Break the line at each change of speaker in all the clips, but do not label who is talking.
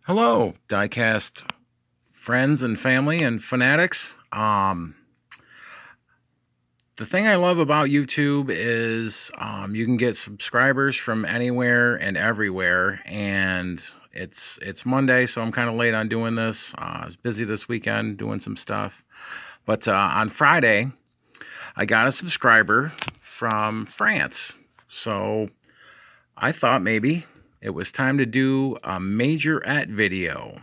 Hello, Diecast friends and family and fanatics. The thing I love about YouTube is you can get subscribers from anywhere and everywhere, and it's Monday, so I'm kind of late on doing this. I was busy this weekend doing some stuff, but on Friday I got a subscriber from France, so I thought maybe it was time to do a Majorette video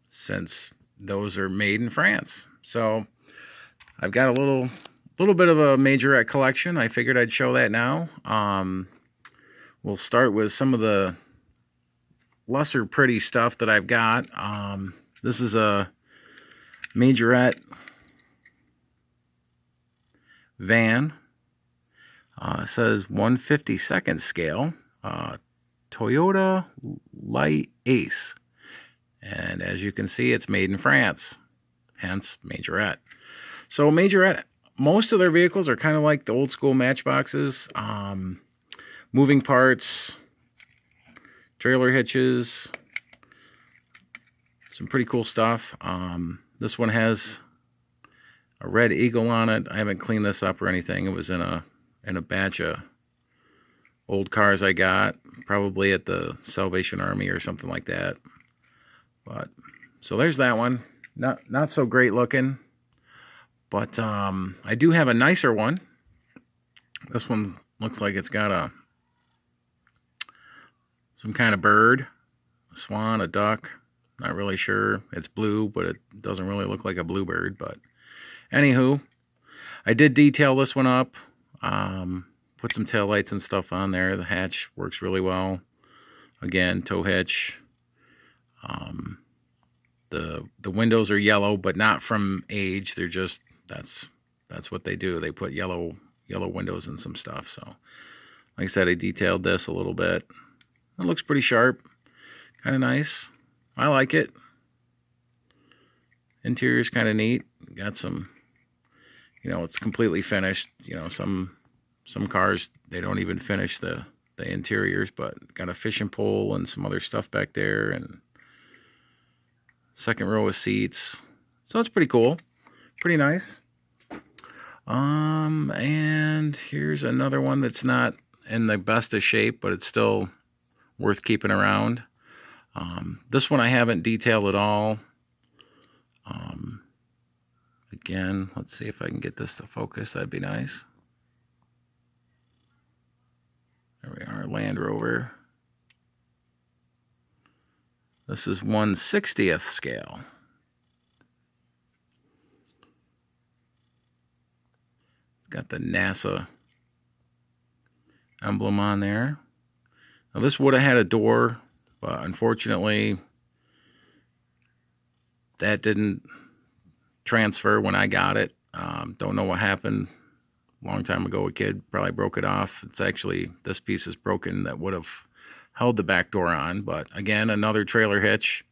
since those are made in France. So I've got a little bit of a Majorette collection. I figured I'd show that now. We'll start with some of the lesser pretty stuff that I've got. This is a Majorette van. It says 1/52nd scale. Toyota Light Ace. And as you can see, it's made in France, hence Majorette. So Majorette, most of their vehicles are kind of like the old school Matchboxes. Moving parts, trailer hitches, some pretty cool stuff. This one has a red eagle on it. I haven't cleaned this up or anything. It was in a batch of old cars I got, probably at the Salvation Army or something like that. But so there's that one. Not so great looking, but I do have a nicer one. This one looks like it's got some kind of bird, a swan, a duck. Not really sure. It's blue, but it doesn't really look like a bluebird. But anywho, I did detail this one up. Put some taillights and stuff on there. The hatch works really well. Again, tow hitch. The windows are yellow, but not from age. They're just that's what they do. They put yellow windows in some stuff. So, like I said, I detailed this a little bit. It looks pretty sharp, kind of nice. I like it. Interior's kind of neat. Got some, it's completely finished. Some cars, they don't even finish the interiors, but got a fishing pole and some other stuff back there, and second row of seats. So it's pretty cool. Pretty nice. And here's another one that's not in the best of shape, but it's still worth keeping around. This one I haven't detailed at all. Again, let's see if I can get this to focus. That'd be nice. There we are, Land Rover. This is 1/60th scale. It's got the NASA emblem on there. Now this would have had a door, but unfortunately that didn't transfer when I got it. Don't know what happened. Long time ago, a kid probably broke it off. It's actually, this piece is broken that would have held the back door on, but again, another trailer hitch.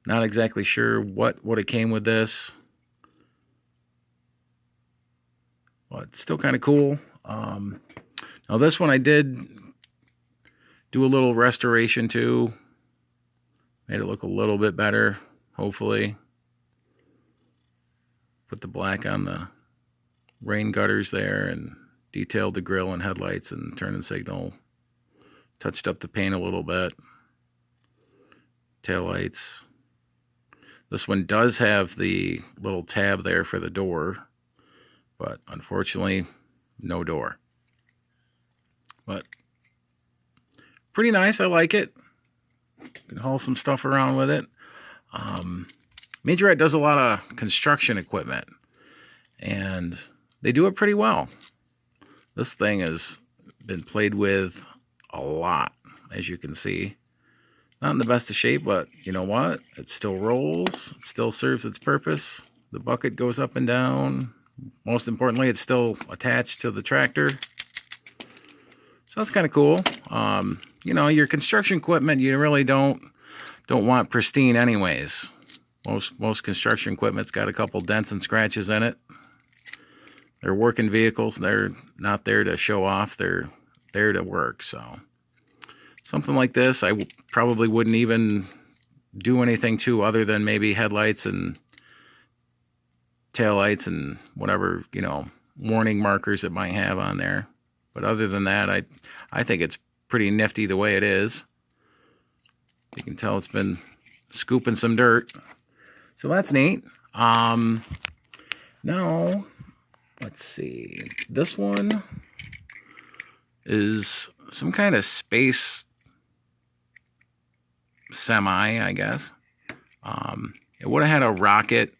Not exactly sure what would have came with this, but still kind of cool. Now this one I did do a little restoration to, made it look a little bit better, hopefully. Put the black on the rain gutters there and detailed the grille and headlights and turn and signal. Touched up the paint a little bit. Taillights. This one does have the little tab there for the door, but unfortunately, no door. But pretty nice. I like it. Can haul some stuff around with it. Majorette does a lot of construction equipment, and they do it pretty well. This thing has been played with a lot, as you can see. Not in the best of shape, but you know what? It still rolls. It still serves its purpose. The bucket goes up and down. Most importantly, it's still attached to the tractor. So that's kind of cool. Your construction equipment, you really don't want pristine anyways. Most construction equipment's got a couple dents and scratches in it. They're working vehicles. They're not there to show off. They're there to work. So something like this, I probably wouldn't even do anything to other than maybe headlights and taillights and whatever, you know, warning markers it might have on there. But other than that, I think it's pretty nifty the way it is. You can tell it's been scooping some dirt. So that's neat. Now, let's see. This one is some kind of space semi, I guess. It would have had a rocket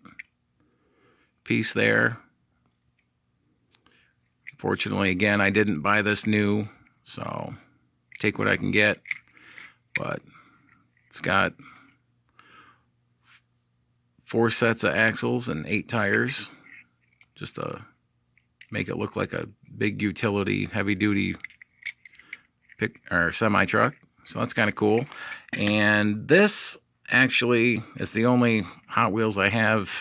piece there. Fortunately, again, I didn't buy this new, so take what I can get. But it's got 4 sets of axles and 8 tires, just to make it look like a big utility, heavy-duty semi truck. So that's kind of cool. And this actually is the only Hot Wheels I have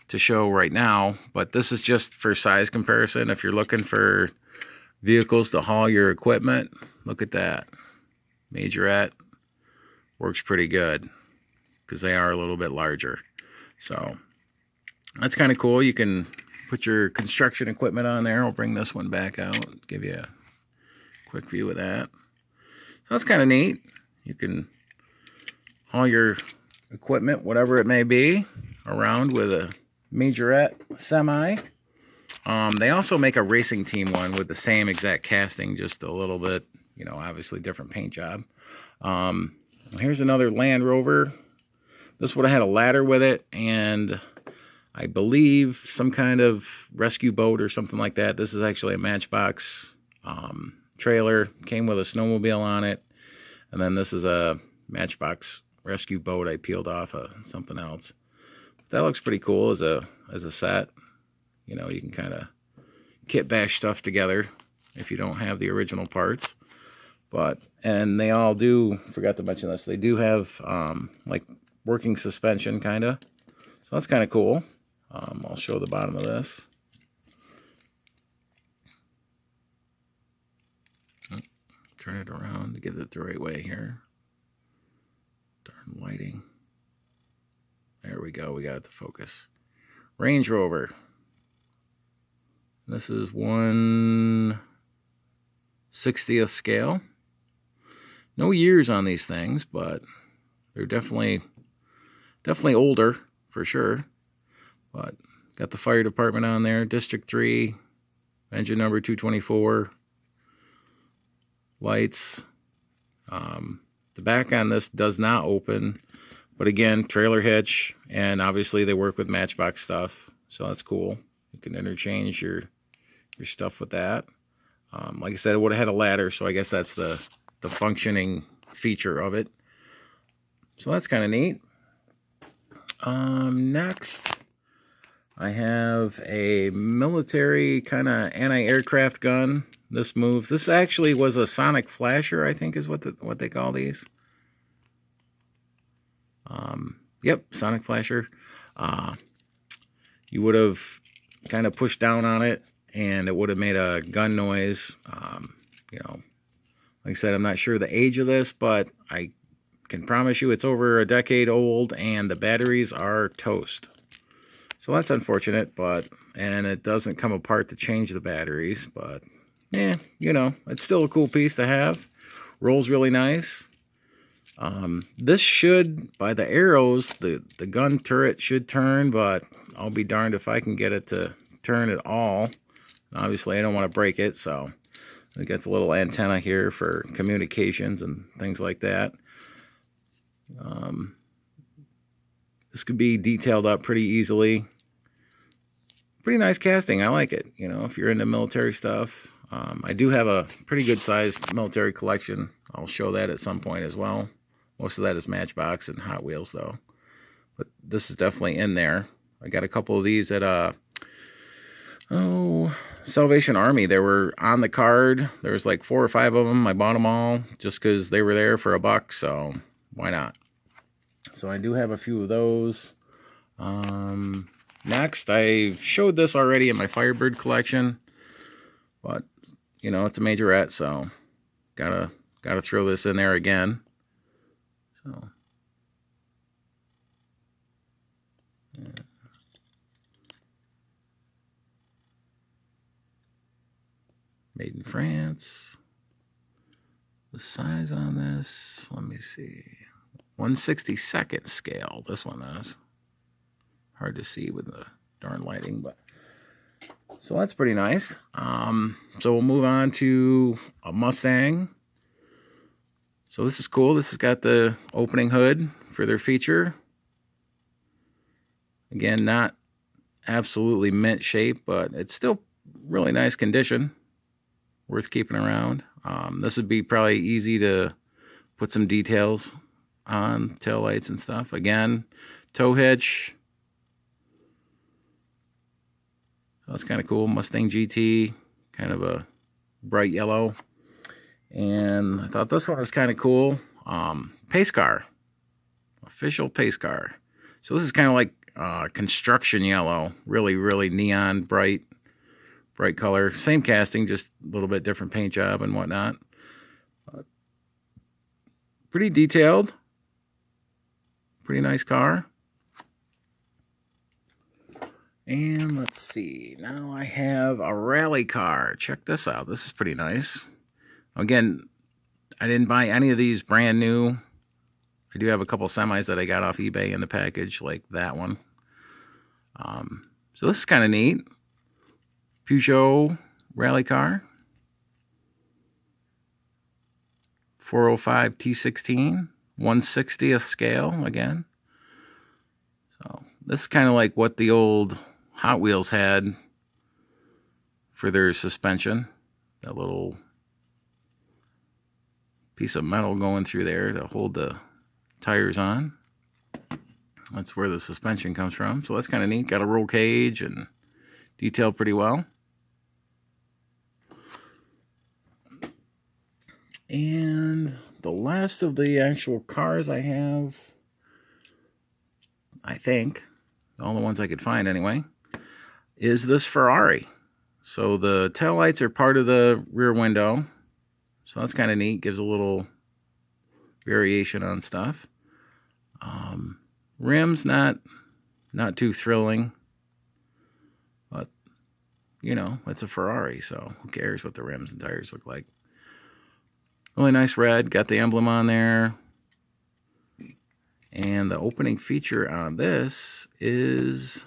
to show right now, but this is just for size comparison. If you're looking for vehicles to haul your equipment, look at that. Majorette works pretty good because they are a little bit larger. So that's kind of cool. You can put your construction equipment on there. I'll bring this one back out, give you a quick view of that. So that's kind of neat. You can haul your equipment, whatever it may be, around with a Majorette semi. They also make a racing team one with the same exact casting, just a little bit, you know, obviously different paint job. Here's another Land Rover. This would have had a ladder with it, and I believe some kind of rescue boat or something like that. This is actually a Matchbox trailer. Came with a snowmobile on it, and then this is a Matchbox rescue boat I peeled off of something else. That looks pretty cool as a set. You know, you can kind of kit bash stuff together if you don't have the original parts. But, and they all do, forgot to mention this, they do have like working suspension kind of. So that's kind of cool. I'll show the bottom of this. Turn it around to get it the right way here. Darn lighting. There we go, we got it to focus. Range Rover. This is 1/60th scale. No years on these things, but they're definitely older for sure. But got the fire department on there, District 3, engine number 224, lights. The back on this does not open. But again, trailer hitch, and obviously they work with Matchbox stuff, so that's cool. You can interchange your stuff with that. Like I said, it would have had a ladder, so I guess that's the functioning feature of it. So that's kind of neat. Next, I have a military kind of anti-aircraft gun. This moves. This actually was a sonic flasher, I think is what they call these. Yep, sonic flasher. You would have kind of pushed down on it and it would have made a gun noise. You know, like I said, I'm not sure the age of this, but I can promise you it's over a decade old and the batteries are toast. So that's unfortunate, and it doesn't come apart to change the batteries, but yeah, you know, it's still a cool piece to have. Rolls really nice. This should, by the arrows, the gun turret should turn, but I'll be darned if I can get it to turn at all. Obviously, I don't want to break it, so I got the little antenna here for communications and things like that. This could be detailed up pretty easily. Pretty nice casting. I like it, you know, if you're into military stuff. I do have a pretty good sized military collection. I'll show that at some point as well. Most of that is Matchbox and Hot Wheels, though. But this is definitely in there. I got a couple of these at Salvation Army. They were on the card. There was like 4 or 5 of them. I bought them all just because they were there for $1, so why not? So I do have a few of those. Next, I showed this already in my Firebird collection, but you know, it's a Majorette, so gotta got to throw this in there again. So, yeah. Made in France. The size on this, let me see, 1/62 scale. This one is hard to see with the darn lighting, but so that's pretty nice. So we'll move on to a Mustang. So this is cool. This has got the opening hood for their feature. Again, not absolutely mint shape, but it's still really nice condition. Worth keeping around. This would be probably easy to put some details on, taillights and stuff. Again, tow hitch. So that's kind of cool. Mustang GT, kind of a bright yellow. And I thought this one was kind of cool. Pace car. Official pace car. So this is kind of like construction yellow. Really, really neon bright color. Same casting, just a little bit different paint job and whatnot. Pretty detailed. Pretty nice car. And let's see. Now I have a rally car. Check this out. This is pretty nice. Again, I didn't buy any of these brand new. I do have a couple semis that I got off eBay in the package, like that one. So this is kind of neat. Peugeot rally car, 405 T16, 1/60th scale again. So this is kind of like what the old Hot Wheels had for their suspension. That little piece of metal going through there to hold the tires on. That's where the suspension comes from. So that's kind of neat. Got a roll cage and detailed pretty well. And the last of the actual cars I have, I think, all the ones I could find anyway, is this Ferrari. So the taillights are part of the rear window. So that's kind of neat. Gives a little variation on stuff. Rims, not too thrilling. But, you know, it's a Ferrari, so who cares what the rims and tires look like. Really nice red, got the emblem on there. And the opening feature on this is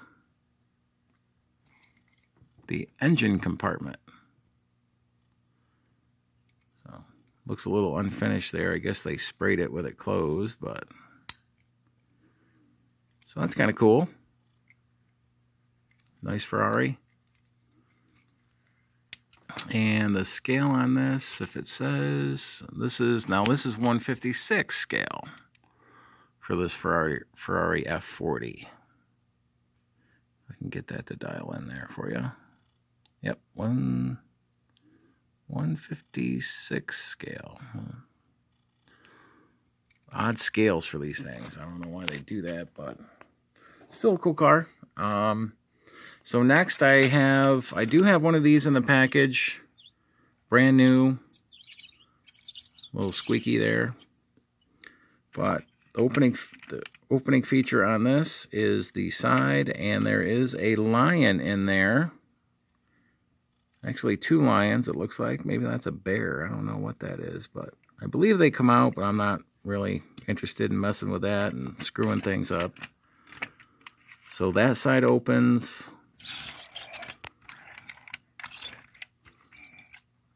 the engine compartment. So, looks a little unfinished there. I guess they sprayed it with it closed, but so that's kind of cool. Nice Ferrari. And the scale on this, if it says, this is 1/56 scale for this Ferrari F40. I can get that to dial in there for you. Yep, 1/56 scale. Odd scales for these things. I don't know why they do that, but still a cool car. So next I do have one of these in the package. Brand new. A little squeaky there. But the opening feature on this is the side, and there is a lion in there. Actually, 2 lions, it looks like. Maybe that's a bear. I don't know what that is, but I believe they come out, but I'm not really interested in messing with that and screwing things up. So that side opens.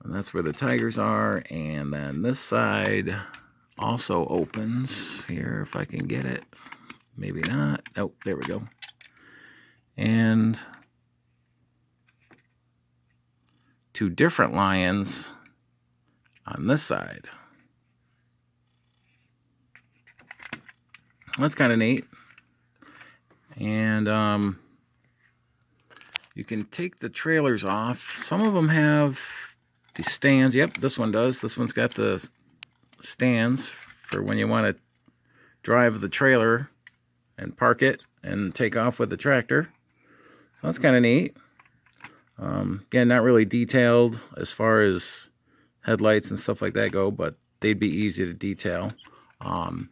And that's where the tigers are. And then this side also opens. Here, if I can get it. Maybe not. Oh, there we go. And 2 different lions on this side. That's kind of neat. And you can take the trailers off. Some of them have the stands. Yep, this one does. This one's got the stands for when you want to drive the trailer and park it and take off with the tractor. So that's kind of neat. Again, not really detailed as far as headlights and stuff like that go, but they'd be easy to detail. Some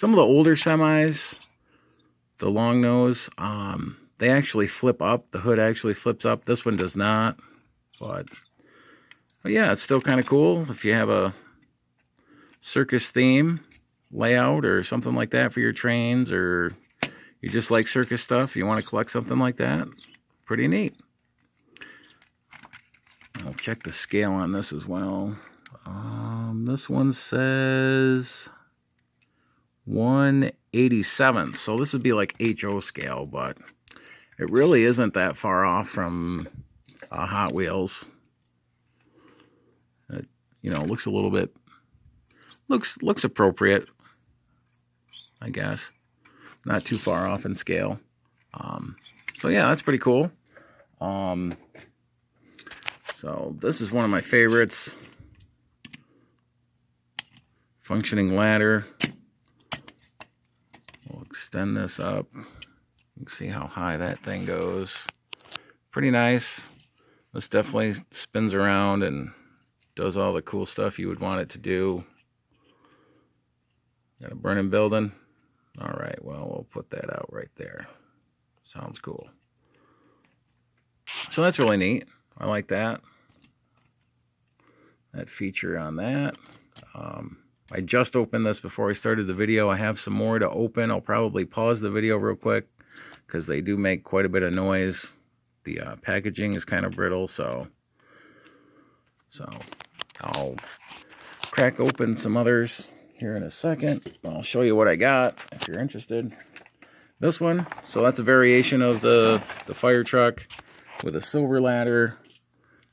of the older semis, the long nose, they actually flip up. The hood actually flips up. This one does not. But yeah, it's still kind of cool if you have a circus theme layout or something like that for your trains, or you just like circus stuff, you want to collect something like that. Pretty neat. I'll check the scale on this as well. This one says 1/87th, so this would be like HO scale, but it really isn't that far off from Hot Wheels. It, you know, looks a little bit, looks appropriate, I guess. Not too far off in scale. So yeah, that's pretty cool. So this is one of my favorites. Functioning ladder. We'll extend this up. You can see how high that thing goes. Pretty nice. This definitely spins around and does all the cool stuff you would want it to do. Got a burning building. All right, well, we'll put that out right there. Sounds cool. So that's really neat. I like that. That feature on that. I just opened this before I started the video. I have some more to open. I'll probably pause the video real quick because they do make quite a bit of noise. The packaging is kind of brittle, so I'll crack open some others here in a second. I'll show you what I got if you're interested. This one, so that's a variation of the fire truck with a silver ladder.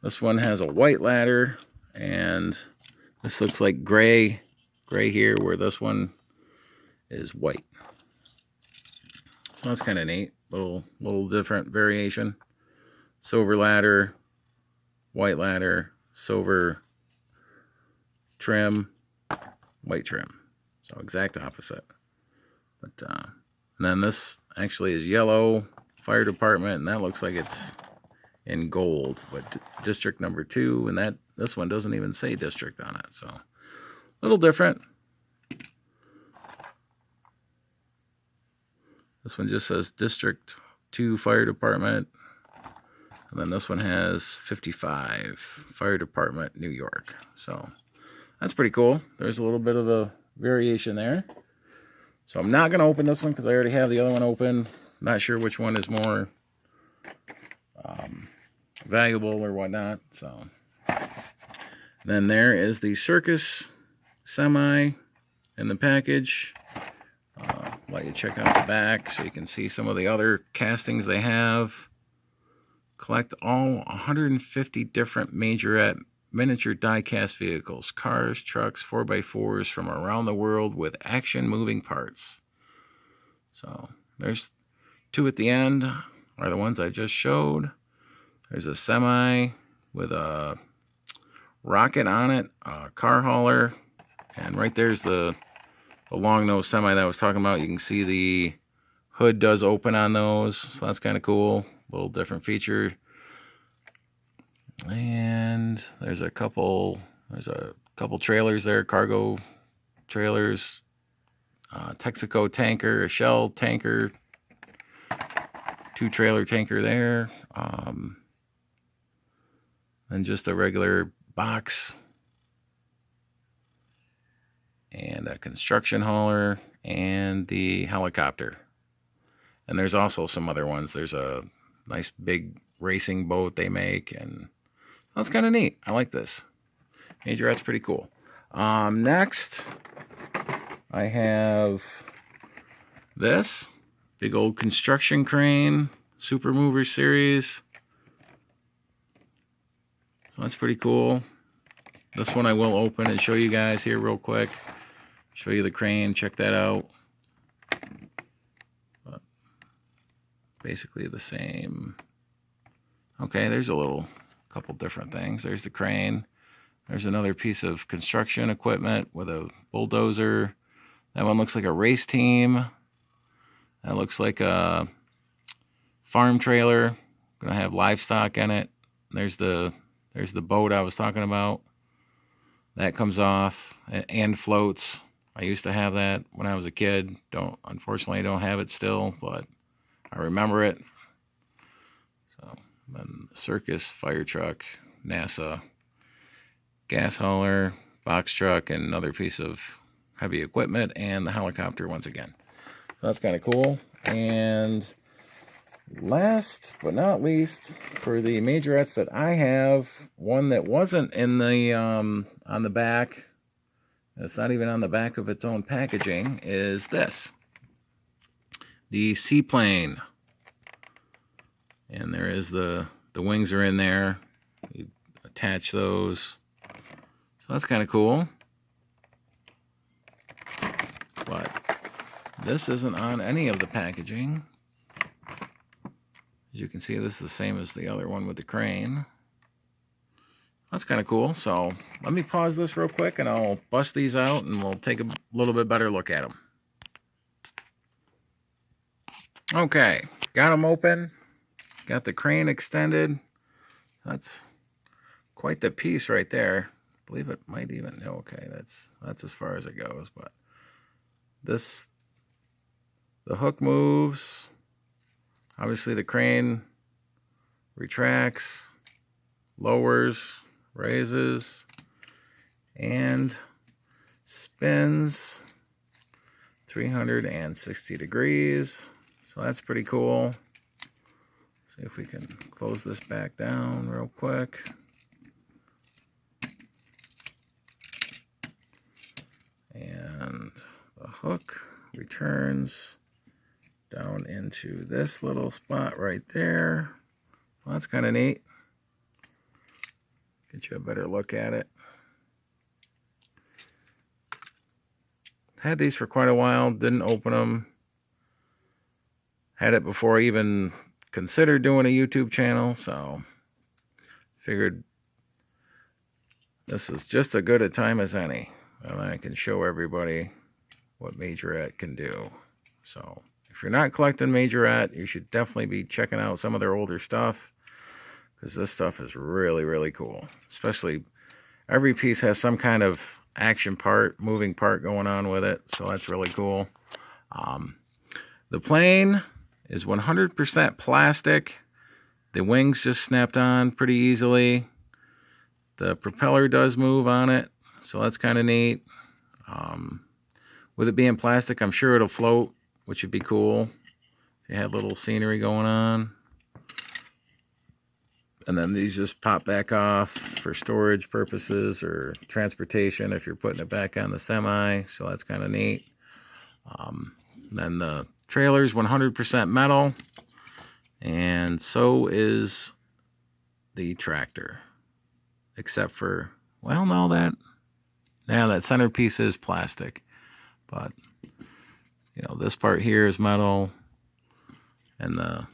This one has a white ladder, and this looks like gray here, where this one is white. So that's kind of neat. Little different variation. Silver ladder, white ladder, silver trim, white trim. So exact opposite. But and then this actually is yellow, fire department, and that looks like it's in gold, but district number 2, and this one doesn't even say district on it, so a little different. This one just says district 2 fire department, and then this one has 55 fire department, New York. So that's pretty cool. There's a little bit of a variation there. So I'm not going to open this one because I already have the other one open. Not sure which one is more valuable or whatnot. So then there is the circus semi in the package. Let you check out the back so you can see some of the other castings they have. Collect all 150 different Majorette miniature die-cast vehicles, cars, trucks, 4x4s from around the world with action moving parts. So there's 2 at the end, are the ones I just showed. There's a semi with a rocket on it, a car hauler, and right there's the long nose semi that I was talking about. You can see the hood does open on those, so that's kind of cool. A little different feature. And there's a couple trailers there, cargo trailers, Texaco tanker, a Shell tanker, 2 trailer tanker there, and just a regular box, and a construction hauler, and the helicopter. And there's also some other ones. There's a nice big racing boat they make, and that's kind of neat. I like this. Majorette's pretty cool. Next, I have this big old construction crane, Super Mover series. So that's pretty cool. This one I will open and show you guys here real quick. Show you the crane, check that out. But basically the same. Okay, there's a couple different things. There's the crane. There's another piece of construction equipment with a bulldozer. That one looks like a race team. That looks like a farm trailer. Gonna have livestock in it. There's the boat I was talking about. That comes off and floats. I used to have that when I was a kid. Unfortunately, I don't have it still, but I remember it. So then the circus, fire truck, NASA, gas hauler, box truck, and another piece of heavy equipment, and the helicopter once again. So that's kind of cool. And last but not least, for the majorettes that I have, one that wasn't in the on the back, it's not even on the back of its own packaging, is this. The seaplane. And there is the wings are in there. You attach those. So that's kind of cool. But this isn't on any of the packaging. As you can see, this is the same as the other one with the crane. That's kind of cool. So let me pause this real quick and I'll bust these out and we'll take a little bit better look at them. Okay, got them open. Got the crane extended. That's quite the piece right there. I believe it might even, okay, that's as far as it goes. But this, the hook moves. Obviously the crane retracts, lowers, raises, and spins 360 degrees. So that's pretty cool. See if we can close this back down real quick. And the hook returns down into this little spot right there. Well, that's kind of neat. Get you a better look at it. Had these for quite a while, didn't open them. Had it before I even considered doing a YouTube channel, so figured this is just as good a time as any. And I can show everybody what Majorette can do. So if you're not collecting Majorette, you should definitely be checking out some of their older stuff, because this stuff is really, really cool. Especially every piece has some kind of action part, moving part going on with it, so that's really cool. The plane is 100% plastic. The wings just snapped on pretty easily. The propeller does move on it, so that's kind of neat. With it being plastic, I'm sure it'll float, which would be cool if you had little scenery going on. And then these just pop back off for storage purposes or transportation if you're putting it back on the semi, so that's kind of neat. Then the trailer's 100% metal, and so is the tractor, except for, well, no, that centerpiece is plastic, but this part here is metal, and the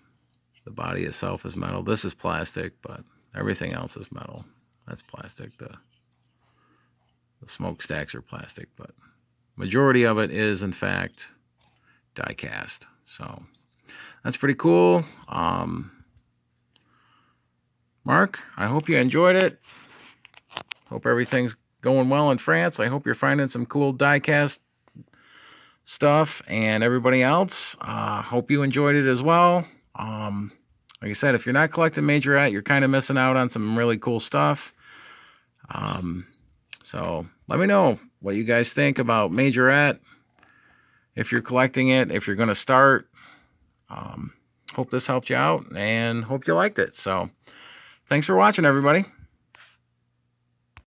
body itself is metal. This is plastic, but everything else is metal. That's plastic. The smokestacks are plastic, but majority of it is in fact die-cast. So that's pretty cool. Mark, I hope you enjoyed it. Hope everything's going well in France. I hope you're finding some cool die-cast stuff, and everybody else, hope you enjoyed it as well. Like I said, if you're not collecting Majorette, you're kind of missing out on some really cool stuff. So let me know what you guys think about Majorette. If you're collecting it, if you're going to start. Hope this helped you out and hope you liked it. So thanks for watching, everybody.